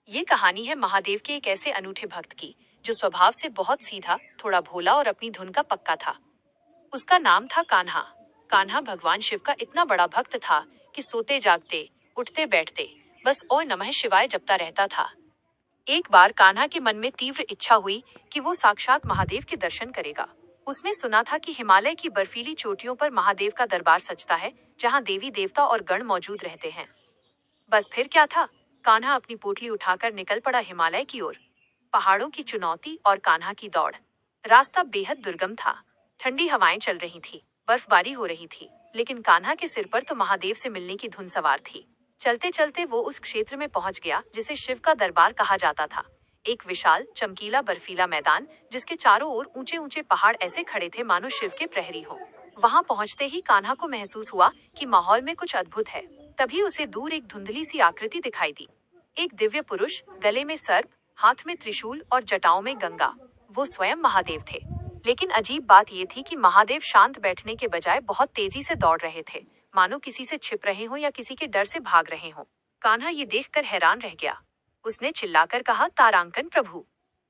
ये कहानी है महादेव के एक ऐसे अनूठे भक्त की, जो स्वभाव से बहुत सीधा, थोड़ा भोला और अपनी धुन का पक्का था। उसका नाम था कान्हा। कान्हा भगवान शिव का इतना बड़ा भक्त था कि सोते जागते, उठते बैठते बस ओ नमः शिवाय जपता रहता था। एक बार कान्हा के मन में तीव्र इच्छा हुई कि वो साक्षात महादेव के दर्शन करेगा। उसने सुना था कि हिमालय की बर्फीली चोटियों पर महादेव का दरबार सजता है, जहाँ देवी देवता और गण मौजूद रहते हैं। बस फिर क्या था, कान्हा अपनी पोटली उठाकर निकल पड़ा हिमालय की ओर। पहाड़ों की चुनौती और कान्हा की दौड़। रास्ता बेहद दुर्गम था। ठंडी हवाएं चल रही थी, बर्फबारी हो रही थी, लेकिन कान्हा के सिर पर तो महादेव से मिलने की धुन सवार थी। चलते चलते वो उस क्षेत्र में पहुंच गया जिसे शिव का दरबार कहा जाता था। एक विशाल चमकीला बर्फीला मैदान, जिसके चारों ओर ऊंचे ऊंचे पहाड़ ऐसे खड़े थे मानो शिव के प्रहरी हो। वहां पहुंचते ही कान्हा को महसूस हुआ कि माहौल में कुछ अद्भुत है। तभी उसे दूर एक धुंधली सी आकृति दिखाई दी। एक दिव्य पुरुष, गले में सर्प, हाथ में त्रिशूल और जटाओं में गंगा। वो स्वयं महादेव थे। लेकिन अजीब बात ये थी कि महादेव शांत बैठने के बजाय बहुत तेजी से दौड़ रहे थे, मानो किसी से छिप रहे हो या किसी के डर से भाग रहे हो। कान्हा ये देखकर हैरान रह गया। उसने चिल्लाकर कहा, तारांकन प्रभु,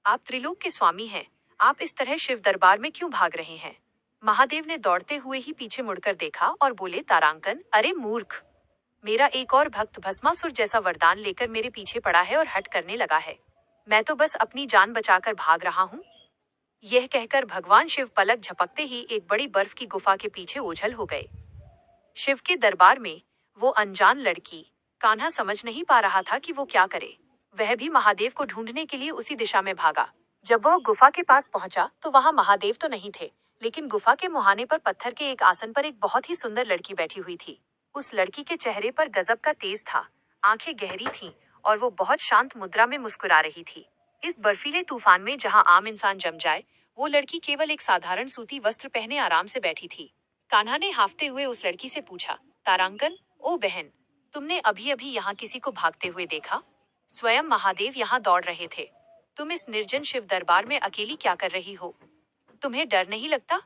आप त्रिलोक के स्वामी हैं, आप इस तरह शिव दरबार में क्यों भाग रहे हैं? महादेव ने दौड़ते हुए ही पीछे मुड़कर देखा और बोले, तारांकन, अरे मूर्ख, मेरा एक और भक्त भस्मासुर जैसा वरदान लेकर मेरे पीछे पड़ा है और हट करने लगा है। मैं तो बस अपनी जान बचाकर भाग रहा हूँ। यह कहकर भगवान शिव पलक झपकते ही एक बड़ी बर्फ की गुफा के पीछे ओझल हो गए। शिव के दरबार में वो अनजान लड़की। कान्हा समझ नहीं पा रहा था कि वो क्या करे। वह भी महादेव को ढूंढने के लिए उसी दिशा में भागा। जब वह गुफा के पास पहुंचा तो वहां महादेव तो नहीं थे, लेकिन गुफा के मुहाने पर पत्थर के एक आसन पर एक बहुत ही सुंदर लड़की बैठी हुई थी। उस लड़की के चेहरे पर गजब का तेज था, आंखें गहरी थीं और वो बहुत शांत मुद्रा में मुस्कुरा रही थी। इस बर्फीले तूफान में जहां आम इंसान जम जाए, वो लड़की केवल एक साधारण सूती वस्त्र पहने आराम से बैठी थी। कान्हा ने हांफते हुए उस लड़की से पूछा, तारांकन, ओ बहन, तुमने अभी अभी यहाँ किसी को भागते हुए देखा? स्वयं महादेव यहाँ दौड़ रहे थे। तुम इस निर्जन शिव दरबार में अकेली क्या कर रही हो? तुम्हें डर नहीं लगता?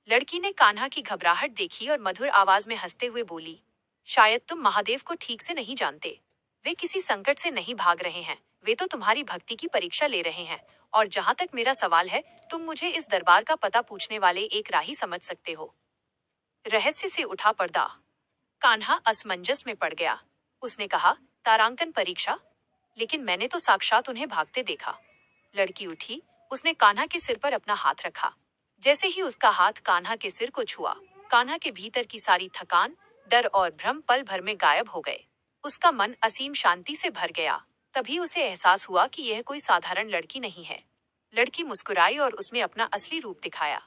लड़की ने कान्हा की घबराहट देखी और मधुर आवाज में हंसते हुए बोली, शायद तुम महादेव को ठीक से नहीं जानते। वे किसी संकट से नहीं भाग रहे हैं, वे तो तुम्हारी भक्ति की परीक्षा ले रहे हैं। और जहां तक मेरा सवाल है, तुम मुझे इस दरबार का पता पूछने वाले एक राही समझ सकते हो। रहस्य से उठा पर्दा। कान्हा असमंजस में पड़ गया। उसने कहा, तारांकन परीक्षा? लेकिन मैंने तो साक्षात उन्हें भागते देखा। लड़की उठी, उसने कान्हा के सिर पर अपना हाथ रखा। जैसे ही उसका हाथ कान्हा के सिर को छुआ, कान्हा के भीतर की सारी थकान, डर और भ्रम पल भर में गायब हो गए। उसका मन असीम शांति से भर गया। तभी उसे एहसास हुआ कि यह कोई साधारण लड़की नहीं है। लड़की मुस्कुराई और उसने अपना असली रूप दिखाया।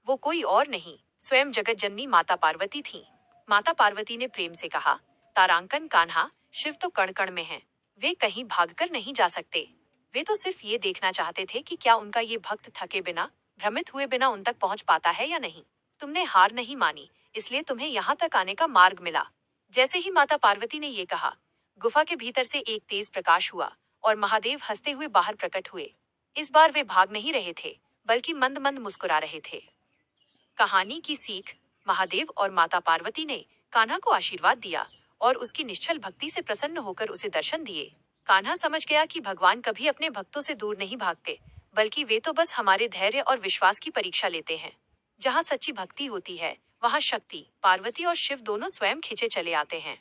वो कोई और नहीं, स्वयं जगत जननी माता पार्वती थी। माता पार्वती ने प्रेम से कहा, तारांकन कान्हा, शिव तो कण कण में हैं। वे कहीं भागकर नहीं जा सकते। वे तो सिर्फ ये देखना चाहते थे कि क्या उनका ये भक्त थके बिना, भ्रमित हुए बिना उन तक पहुंच पाता है या नहीं। तुमने हार नहीं मानी, इसलिए तुम्हें यहाँ तक आने का मार्ग मिला। जैसे ही माता पार्वती ने ये कहा, गुफा के भीतर से एक तेज प्रकाश हुआ और महादेव हंसते हुए बाहर प्रकट हुए। इस बार वे भाग नहीं रहे थे, बल्कि मंद मंद मुस्कुरा रहे थे। कहानी की सीख। महादेव और माता पार्वती ने कान्हा को आशीर्वाद दिया और उसकी निश्चल भक्ति से प्रसन्न होकर उसे दर्शन दिए। कान्हा समझ गया कि भगवान कभी अपने भक्तों से दूर नहीं भागते, बल्कि वे तो बस हमारे धैर्य और विश्वास की परीक्षा लेते हैं। जहाँ सच्ची भक्ति होती है, वहाँ शक्ति, पार्वती और शिव दोनों स्वयं खींचे चले आते हैं।